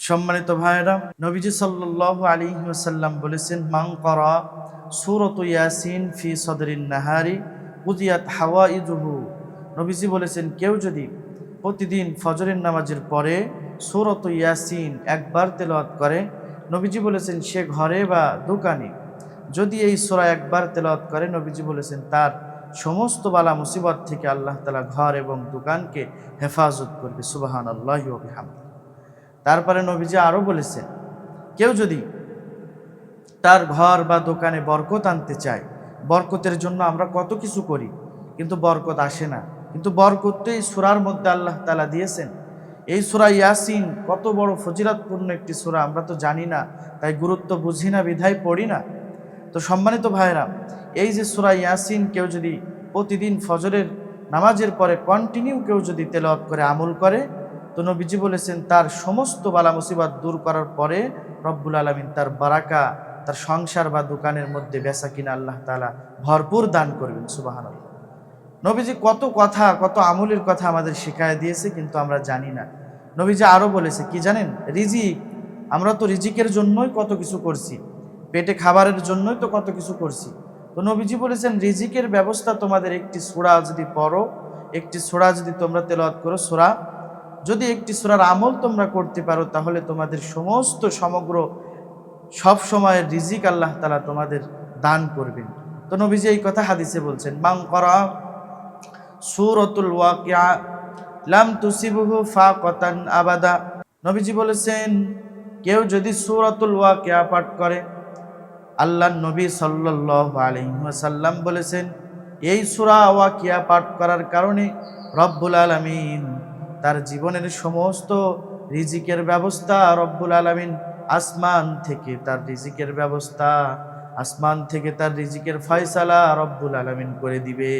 সম্মানিত ভাইরা, নবীজি সাল্লাল্লাহু আলাইহি ওয়াসাল্লাম বলেছেন, মান ক্বারা সূরাতু ইয়াসিন ফি সদরিন নাহারি কুদিয়াত হাওয়াইজুহু। নবীজি বলেছেন, কেউ যদি প্রতিদিন ফজরের নামাজের পরে সূরাতু ইয়াসিন একবার তেলাওয়াত করে, নবীজি বলেছেন সে ঘরে বা দোকানে যদি এই সূরা একবার তেলাওয়াত করে, নবীজি বলেছেন তার সমস্ত বালা মুসিবত থেকে আল্লাহ তাআলা ঘর এবং দোকানকে হেফাজত করবে। সুবহানাল্লাহি ওয়া বিহামদিহি। তারপরে নবীজি আরও বলেছেন, কেউ যদি তার ঘর বা দোকানে বরকত আনতে চায়, বরকতের জন্য আমরা কত কিছু করি কিন্তু বরকত আসে না, কিন্তু বরকত তো এই সূরার মধ্যে আল্লাহ তাআলা দিয়েছেন। এই সূরা ইয়াসিন কত বড় ফজিলতপূর্ণ একটি সূরা, আমরা তো জানি না, তাই গুরুত্ব বুঝি না, বিধায় পড়ি না। তো সম্মানিত ভাইরা, এই যে সূরা ইয়াসিন কেউ যদি প্রতিদিন ফজরের নামাজের পরে কন্টিনিউ কেউ যদি তেলাওয়াত করে আমল করে, তো নবীজি বলেছেন তার সমস্ত বালা মুসিবত দূর করার পরে রব্বুল আলামিন তার বারাকা, তার সংসার বা দোকানের মধ্যে বেচা কিনা আল্লাহ তাআলা ভরপুর দান করবেন। সুবহানাল্লাহ। নবীজি কত কথা, কত আমলের কথা আমাদের শিখায় দিয়েছে, কিন্তু আমরা জানি না। নবীজি আরও বলেছে কি জানেন? রিজিক, আমরা তো রিজিকের জন্যই কত কিছু করছি, পেটে খাবারের জন্যই তো কত কিছু করছি। তো নবীজি বলেছেন রিজিকের ব্যবস্থা তোমাদের একটি সূরা যদি পড়ো, একটি সূরা যদি তোমরা তেলাওয়াত করো, সূরা যদি একটি সূরার আমল তোমরা করতে পারো, তাহলে তোমাদের সমস্ত সমগ্র সব সময়ের রিজিক আল্লাহ তাআলা তোমাদের দান করবেন। তো নবীজি এই কথা হাদিসে বলছেন, মান ক্বারা সূরাতুল ওয়াকিয়া লাম তুসিবহু ফাকাতান আবাদা। নবীজি বলেছেন কেউ যদি সূরাতুল ওয়াকিয়া পাঠ করে, আল্লাহর নবী সাল্লাল্লাহু আলাইহি ওয়াসাল্লাম বলেছেন এই সূরা ওয়াকিয়া পাঠ করার কারণে রব্বুল আলামিন তার জীবনের সমস্ত রিজিকের ব্যবস্থা, রব্বুল আলামিন আসমান থেকে তার রিজিকের ব্যবস্থা, আসমান থেকে তার রিজিকের ফয়সালা রব্বুল আলামিন করে দিবে।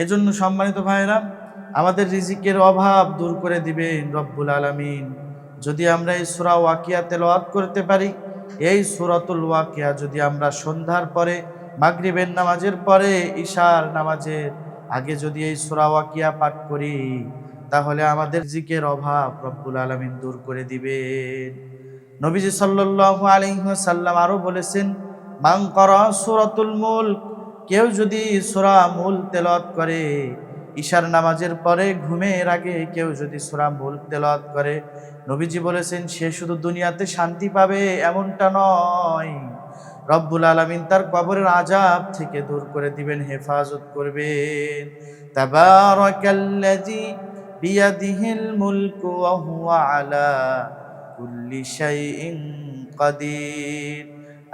এজন্য সম্মানিত ভাইরা, আমাদের রিজিকের অভাব দূর করে দিবেন রব্বুল আলামিন যদি আমরা এই সূরা ওয়াকিয়া তেলাওয়াত করতে পারি। এই সূরাতুল ওয়াকিয়া যদি আমরা সন্ধ্যার পরে, মাগরিবের নামাজের পরে, ঈশার নামাজের আগে যদি এই সূরা ওয়াকিয়া পাঠ করি, তাহলে আমাদের রিজিকের অভাব রব্বুল আলামিন দূর করে দিবেন। নবীজি সাল্লাল্লাহু আলাইহি ওয়াসাল্লাম আরো বলেছেন, মান ক্বারা সূরাতুল মুলক, কেউ যদি সূরা মুলক তেলাওয়াত করে, ঈশার নামাজের পরে ঘুমের আগে কেউ যদি সূরা মুলক তেলাওয়াত করে, নবীজি বলেছেন সে শুধু দুনিয়াতে শান্তি পাবে এমনটা নয়, রব্বুল আলামিন তার কবরের আযাব থেকে দূর করে দিবেন, হেফাজত করবেন। তাবারাকাল্লাযী বিয়াদিহিল মুলকু ওয়া হুয়া আলা কুল্লি শাইইন কাদির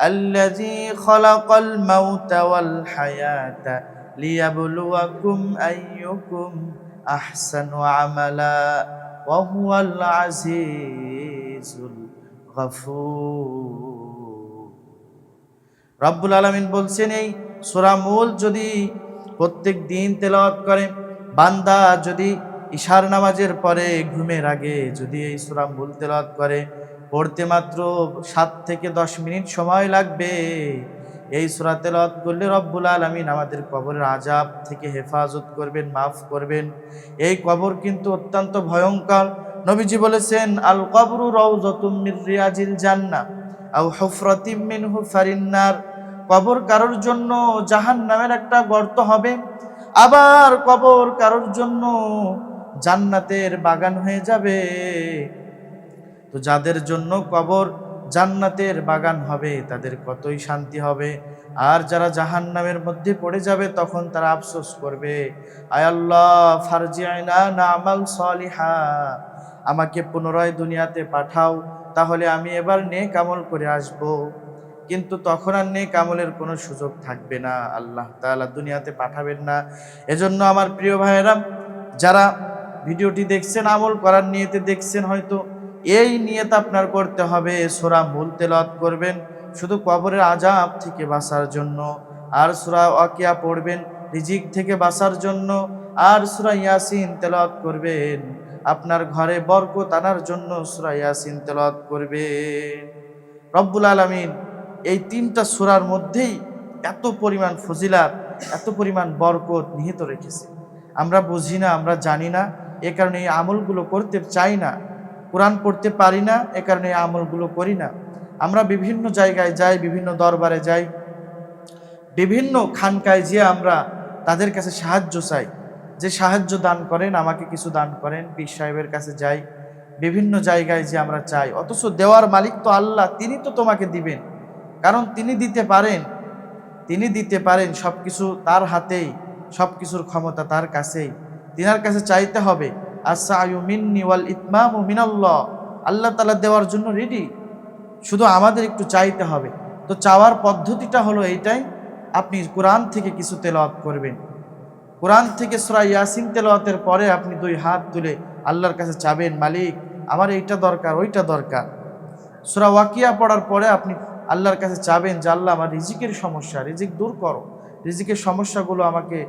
আল্লাযী খালাকাল মাউতা ওয়াল হায়াতা লিয়াবলুয়াকুম আইয়ুকুম আহসানু আমালা ওয়া হুয়াল আজিজুল গফুর। রব্বুল আলামিন বলছেন এই সূরা মুলক যদি প্রত্যেক দিন তেলাওয়াত করে, বান্দা যদি ঈশার নামাজের পরে ঘুমের আগে যদি এই সূরা মুলক তেলাওয়াত করে, পড়তে মাত্র 7 থেকে 10 মিনিট সময় লাগবে। এই সূরা তেলাওয়াত করলে রব্বুল আলামিন আমাদের কবরের আযাব থেকে হেফাজত করবেন, মাফ করবেন। এই কবর কিন্তু অত্যন্ত ভয়ঙ্কর। নবীজি বলেছেন, আল কবরু রাউযাতুম মির রিয়াজিল জান্নাহ আও হুফরাতিম মিন হুফারিন নার। কবর কারোর জন্য জাহান্নামের একটা গর্ত হবে, আবার কবর কারোর জন্য জান্নাতের বাগান হয়ে যাবে। তো যাদের জন্য কবর জান্নাতের বাগান হবে তাদের কতই শান্তি হবে, আর যারা জাহান্নামের মধ্যে পড়ে যাবে তখন তারা আফসোস করবে, আয় আল্লাহ ফারজি'না না'মাল সালিহা, আমাকে পুনরায় দুনিয়াতে পাঠাও, তাহলে আমি এবার নেক আমল করে আসব। কিন্তু তখন আর নেক আমলের কোনো সুযোগ থাকবে না, আল্লাহ তাআলা দুনিয়াতে পাঠাবেন না। এজন্য আমার প্রিয় ভাইয়েরা, যারা ভিডিওটি দেখছেন আমল করার নিয়তে দেখছেন, হয়তো এই নিয়ত আপনার করতে হবে সূরা মুলক তেলাওয়াত করবেন শুধু কবরের আযাব থেকে বাঁচার জন্য, আর সূরা ওয়াকিয়া পড়বেন রিজিক থেকে বাঁচার জন্য, আর সূরা ইয়াসিন তেলাওয়াত করবেন আপনার ঘরে বরকত আনার জন্য, সূরা ইয়াসিন তেলাওয়াত করবেন। রব্বুল আলামিন এই 3টা সূরার মধ্যেই এত পরিমাণ ফজিলাত, এত পরিমাণ বরকত নিহিত রেখেছে। আমরা বুঝি না, আমরা জানি না, এ কারণে এই আমলগুলো করতে চাই না, কোরআন পড়তে পারি না, এ কারণে এই আমলগুলো করি না। আমরা বিভিন্ন জায়গায় যাই, বিভিন্ন দরবারে যাই, বিভিন্ন খানকায় যেয়ে আমরা তাদের কাছে সাহায্য চাই, যে সাহায্য দান করেন, আমাকে কিছু দান করেন। পীর সাহেবের কাছে যাই, বিভিন্ন জায়গায় যে আমরা চাই, অথচ দেওয়ার মালিক তো আল্লাহ, তিনি তো তোমাকে দিবেন, কারণ তিনি দিতে পারেন, তিনি দিতে পারেন, সব কিছু তার হাতেই, সব কিছুর ক্ষমতা তার কাছেই, তিনার কাছে চাইতে হবে। আস-সা'য়ু মিন্নি ওয়াল ইতমামু মিনাল্লাহ, আল্লাহ তাআলা দেওয়ার জন্য রেডি, শুধু আমাদের একটু চাইতে হবে। তো চাওয়ার পদ্ধতিটা হলো এইটাই, আপনি কোরআন থেকে কিছু তেলাওয়াত করবেন, কোরআন থেকে সূরা ইয়াসিন তেলাওয়াতের পরে আপনি 2 হাত তুলে আল্লাহর কাছে চাবেন, মালিক আমার এইটা দরকার, ওইটা দরকার। সূরা ওয়াকিয়া পড়ার পরে আপনি আল্লাহর কাছে চাবেন যে আল্লাহ আমার রিজিকের সমস্যা, রিজিক দূর করো, রিজিকের সমস্যাগুলো আমাকে,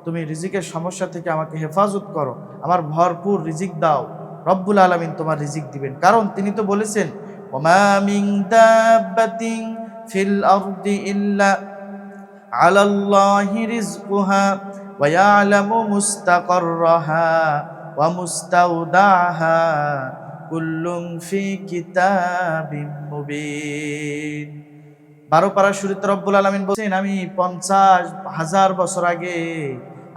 তুমি রিজিকের সমস্যা থেকে আমাকে হেফাজত করো, আমার ভরপুর রিজিক দাও। রব্বুল আলামিন তোমার রিজিক দিবেন, কারণ তিনি তো বলেছেন ওমা মিন দাব্বাতিন ফিল আরদি ইল্লা আলাল্লাহি রিজকুহা ওয়া ইয়ালামু মুস্তাকাররাহা ওয়া মুস্তাওদাহা কুল্লুম ফি কিতাবিম মুবিন। 12 পারা শুরুতে রব্বুল আলামিন বলেন, আমি 50,000 বছর আগে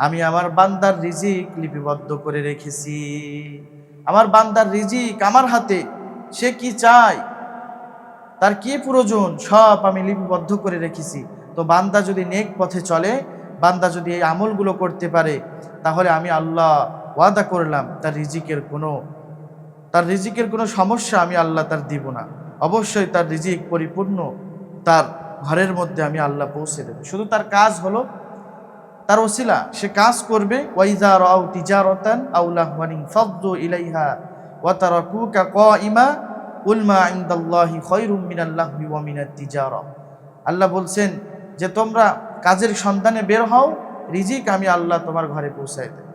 আমি আমার বান্দার রিজিক লিপিবদ্ধ করে রেখেছি। আমার বান্দার রিজিক আমার হাতে, সে কি চায়, তার কি প্রয়োজন, সব আমি লিপিবদ্ধ করে রেখেছি। তো বান্দা যদি নেক পথে চলে, বান্দা যদি এই আমলগুলো করতে পারে, তাহলে আমি আল্লাহ ওয়াদা করলাম তার রিজিকের কোনো সমস্যা আমি আল্লাহ তার দিব না। অবশ্যই তার রিজিক পরিপূর্ণ তার ঘরের মধ্যে আমি আল্লাহ পৌঁছে দেব। শুধু তার কাজ হলো, তার ওসিলা সে কাজ করবে। ওয়াইজা রাউ তিজারাতান আও লাহওয়ান ফাদদু ইলাইহা ওয়া তারাকুকা কাইমা কুল মা ইনদাল্লাহি খায়রুম মিনাল লাহবি ওয়া মিনাত তিজারা। আল্লাহ বলছেন যে তোমরা কাজের সন্ধানে বের হও, রিজিক আমি আল্লাহ তোমার ঘরে পৌঁছায় দেব।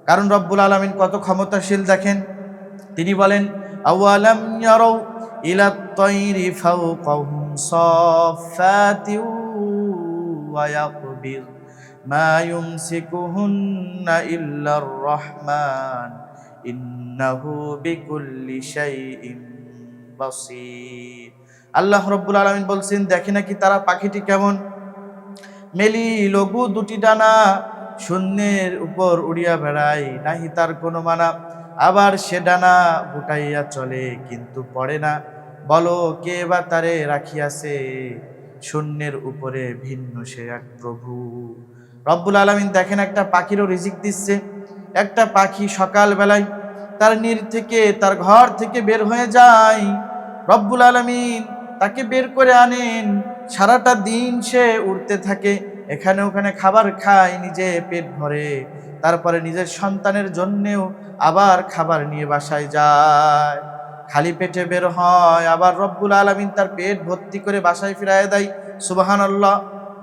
কারণ রব্বুল আলামিন কত ক্ষমতাশীল দেখেন, তিনি বলেন আওয়ালাম ইয়ারাউ ইলাত তায়রি ফাওকাহুম সাফফাতিন ওয়া ইয়াকবির মা ইউমসিকুহুন্না ইল্লার রহমান ইন্নাহু বিকুল্লি শাইইন বাসীর। আল্লাহ রব্বুল আলামিন বলছেন, দেখে নাকি তারা পাখিটি কেমন, মেলি লঘু 2টি ডানা, শূন্যের উপর উড়িয়া বেড়ায়, নাহি তার কোনো মানা, আবার সে ডানা গুটাইয়া চলে কিন্তু পড়ে না। বলো কে বা তারে রাখিয়াছে, শূন্যের উপরে ভিন্ন সে এক প্রভু। রব্বুল আলামিন দেখেন একটা পাখিরও রিজিক দিচ্ছে। একটা পাখি সকাল বেলায় তার নীড় থেকে, তার ঘর থেকে বের হয়ে যায়, রব্বুল আলামিন তাকে বের করে আনেন, সারাটা দিন সে উড়তে থাকে, এখানে ওখানে খাবার খায়, নিজে পেট ভরে, তারপরে নিজের সন্তানের জন্যেও আবার খাবার নিয়ে বাসায় যায়, খালি পেটে বের হয়, আবার রব্বুল আলামিন তার পেট ভর্তি করে বাসায় ফিরায় দেয়। সুবহানাল্লাহ।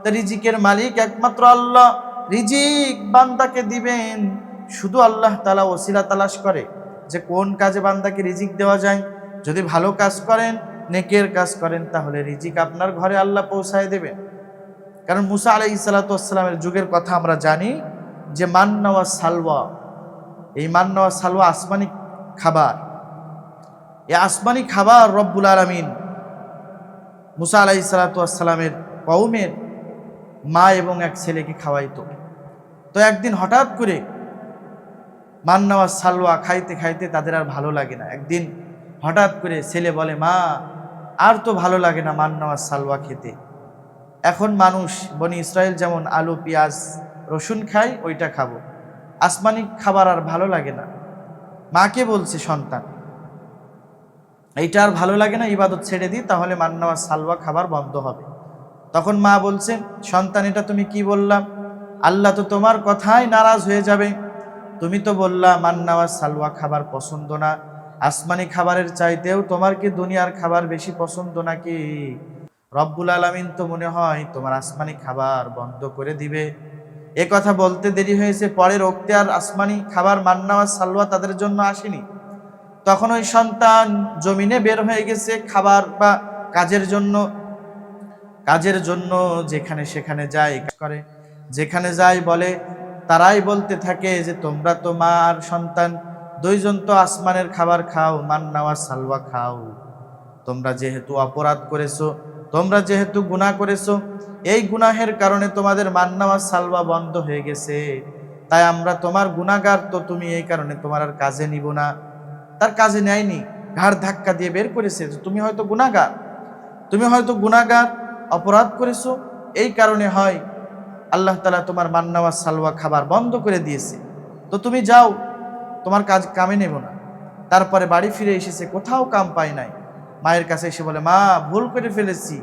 তার রিজিকের মালিক একমাত্র আল্লাহ, রিজিক বান্দাকে দিবেন, শুধু আল্লাহ তাআলা ওসিলা তালাশ করে যে কোন কাজে বান্দাকে রিজিক দেওয়া যায়। যদি ভালো কাজ করেন, নেকের কাজ করেন, তাহলে রিজিক আপনার ঘরে আল্লাহ পৌঁছায় দেবেন। কারণ মুসা আলাইহিস সালাতু ওয়াস সালামের যুগের কথা আমরা জানি যে মান্না ওয়া সালওয়া, এই মান্না ওয়া সালওয়া আসমানি খাবার, এই আসমানি খাবার রব্বুল আলামিন মুসা আলাইহিস সালাতু ওয়াস সালামের কওমের মা এবং এক ছেলেকে খাওয়াইতো। তো একদিন হঠাৎ করে মান্না ওয়া সালওয়া খাইতে খাইতে তাদের আর ভালো লাগে না। একদিন হঠাৎ করে ছেলে বলে, মা আর তো ভালো লাগে না মান্না ওয়া সালওয়া খেতে, এখন মানুষ বনি ইসরায়েল যেমন আলু পেঁয়াজ রসুন খায়, ওইটা খাবো, আসমানি খাবার আর ভালো লাগে না। মাকে বলছে সন্তান, এইটা আর ভালো লাগে না, ইবাদত ছেড়ে দিই, তাহলে মান্না ওয়া সালওয়া খাবার বন্ধ হবে। তখন মা বলছেন, সন্তান এটা তুমি কি বললাম, আল্লাহ তো তোমার কথায় নারাজ হয়ে যাবে, তুমি তো বললা মান্না ওয়া সালওয়া খাবার পছন্দ না, আসমানি খাবারের চাইতেও তোমার কি দুনিয়ার খাবার বেশি পছন্দ নাকি? রব্বুল আলামিন তো মনে হয় তোমার আসমানি খাবার বন্ধ করে দিবে। এ কথা বলতে দেরি হয়েছে, পরের ওক্তে আর আসমানি খাবার মান্না ওয়া সালওয়া তাদের জন্য আসেনি। তখন ওই সন্তান জমিনে বের হয়ে গেছে খাবার বা কাজের জন্য, যেখানে সেখানে যায় করে, যেখানে যায় বলে, তারাই বলতে থাকে যে তোমরা তো মা আর সন্তান দুইজন তো আসমানের খাবার খাও, মান্না ওয়া সালওয়া খাও। তোমরা যেহেতু অপরাধ করেছো, তোমরা যেহেতু গুনাহ করেছো, এই গুনাহের কারণে তোমাদের মান্না ওয়া সালওয়া বন্ধ হয়ে গেছে। তাই আমরা তোমার গুনাহগার, তো তুমি এই কারণে তোমার আর কাজে নিব না। তার কাজে নেয়নি, ঘাড় ধাক্কা দিয়ে বের করেছে যে তুমি হয়তো গুনাহগার, তুমি হয়তো গুনাহগার, অপরাধ করেছো, এই কারণে হয় আল্লাহ তাআলা তোমার মান্না ওয়া সালওয়া খাবার বন্ধ করে দিয়েছে। তো তুমি যাও, তোমার কাজ কামে নেব না। তারপরে বাড়ি ফিরে এসেছে, কোথাও কাম পায় নাই। মায়ের কাছে এসে বলে, মা ভুল করে ফেলেছি,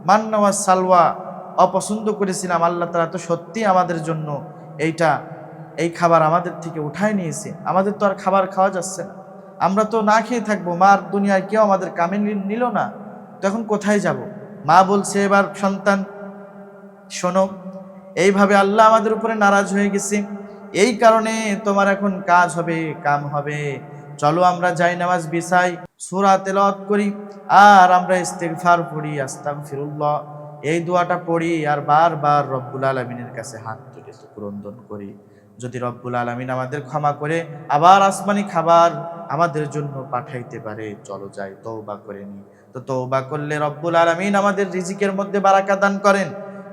মান্না ওয়া সালওয়া অপছন্দ করেছিলাম, আল্লাহ তাআলা তো সত্যি আমাদের জন্য এই খাবার আমাদের থেকে উঠায় নিয়েছে, আমাদের তো আর খাবার খাওয়া যাচ্ছে না, আমরা তো না খেয়ে থাকবো, মার দুনিয়ায় কেউ আমাদের কামে নিল না, তো এখন কোথায় যাব? মা বলছে, এবার সন্তান শোনো, এইভাবে আল্লাহ আমাদের উপরে নারাজ হয়ে গেছে, এই কারণে তোমার এখন কাজ হবে, কাম হবে, চলো আমরা যাই নামাজ বিছাই, সূরা তেলাওয়াত করি, আর আমরা ইস্তিগফার পড়ি, আস্তাগফিরুল্লাহ, এই দোয়াটা পড়ি, আর বারবার রব্বুল আলামিনের কাছে হাত তুলে ক্রন্দন করি, যদি রব্বুল আলামিন আমাদের ক্ষমা করে আবার আসমানি খাবার আমাদের জন্য পাঠাইতে পারে, চলো যাই তওবা করে নি। তো তওবা করলে রব্বুল আলামিন আমাদের রিজিকের মধ্যে বারাকা দান করেন।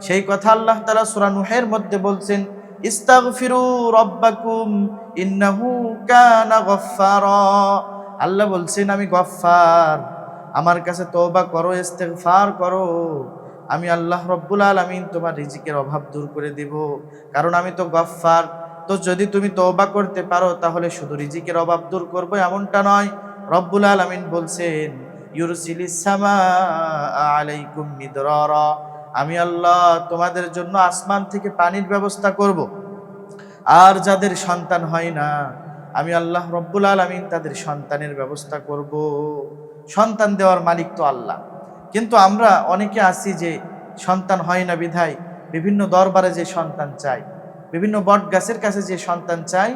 সেই কথা আল্লাহ তাআলা সূরা নূহের মধ্যে বলছেন, ইস্তাগফিরু রাব্বাকুম ইন্নাহু কানা গফফারা। আল্লাহ বলছেন, আমি গফফার, আমার কাছে তওবা করো, ইস্তিগফার করো, আমি আল্লাহ রব্বুল আলামিন তোমার রিজিকের অভাব দূর করে দিব, কারণ আমি তো গফফার। তো যদি তুমি তওবা করতে পারো তাহলে শুধু রিজিকের অভাব দূর করবো এমনটা নয়, রব্বুল আলামিন বলছেন, ইউরসিলিস সামাআ আলাইকুম মিদরারা, আমি আল্লাহ তোমাদের জন্য আসমান থেকে পানির ব্যবস্থা করব। আর যাদের সন্তান হয় না, আমি আল্লাহ রব্বুল আলামিন তাদের সন্তানের ব্যবস্থা করব। সন্তান দেওয়ার মালিক তো আল্লাহ, কিন্তু আমরা অনেকে আছি যে সন্তান হয় না বিধায় বিভিন্ন দরবারে যে সন্তান চাই, বিভিন্ন বট গাছের কাছে যে সন্তান চাই,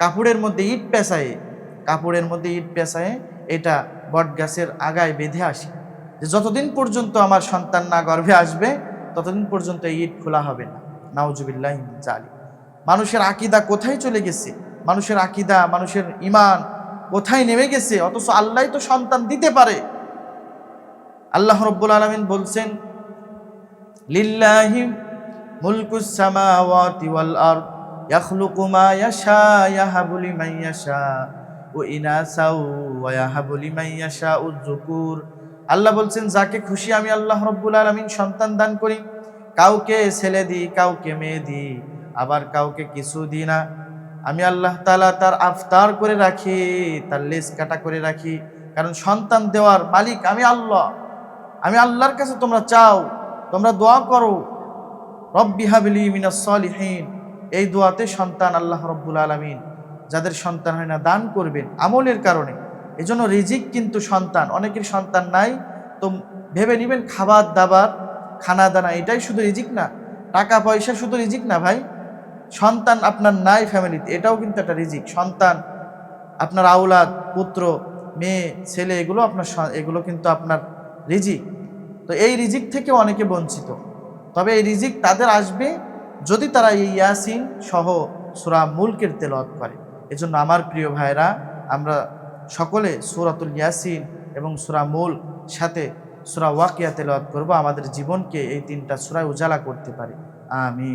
কাপড়ের মধ্যে ইট পেঁচায়ে এটা বট গাছের আগায় বেঁধে আসি, যে যতদিন পর্যন্ত আমার সন্তান না গর্ভে আসবে ততদিন পর্যন্ত এই ইট খোলা হবে না। নাউজুবিল্লাহি মিন যালিক। মানুষের আকীদা কোথায় চলে গেছে, মানুষের আকীদা, মানুষের ঈমান কোথায় নেমে গেছে, অথচ আল্লাহই তো সন্তান দিতে পারে। আল্লাহ রাব্বুল আলামিন বলছেন, লিল্লাহি মুলকুস সামাওয়াতি ওয়াল আরদ ইয়াখলুকু মা ইয়াশা ইয়াহাবু লিমান ইয়াশা ওয়া ইনাসাউ ওয়া ইয়াহাবু লিমান ইয়াশাউ যুকুর। আল্লাহ বলছেন, যাকে খুশি আমি আল্লাহ রাব্বুল আলামিন সন্তান দান করি, কাউকে ছেলে দিই, কাউকে মেয়ে দিই, আবার কাউকে কিছু দিই না। আমি আল্লাহ তাআলা তার আফতার করে রাখি, তার লেজ কাটা করে রাখি, কারণ সন্তান দেওয়ার মালিক আমি আল্লাহ। আমি আল্লাহর কাছে তোমরা চাও, তোমরা দোয়া করো, রব্বি হাবলি মিনাস সলিহিন, এই দোয়াতে সন্তান আল্লাহ রব্বুল আলামিন যাদের সন্তান হয় না দান করবেন আমলের কারণে। এজন্য রিজিক কিন্তু সন্তান, অনেকের সন্তান নাই তো ভেবে নেবেন খাবার দাবার, খানা দানা এটাই শুধু রিজিক না, টাকা পয়সা শুধু রিজিক না ভাই। সন্তান আপনার নাই ফ্যামিলিতে, এটাও কিন্তু একটা রিজিক। সন্তান, আপনার আওলাদ, পুত্র, মেয়ে, ছেলে, এগুলো কিন্তু আপনার রিজিক। তো এই রিজিক থেকে অনেকে বঞ্চিত, তবে এই রিজিক তাদের আসবে যদি তারা এই ইয়াসিন সহ সূরা মুলকের তেলাওয়াত করে। এজন্য আমার প্রিয় ভাইরা, আমরা সকলে সূরাতুল ইয়াসিন এবং সূরা মুলক সাথে সূরা ওয়াকিয়া তেলাওয়াত করব, আমাদের জীবনকে এই তিনটা সূরায় উজালা করতে পারে। আমিন।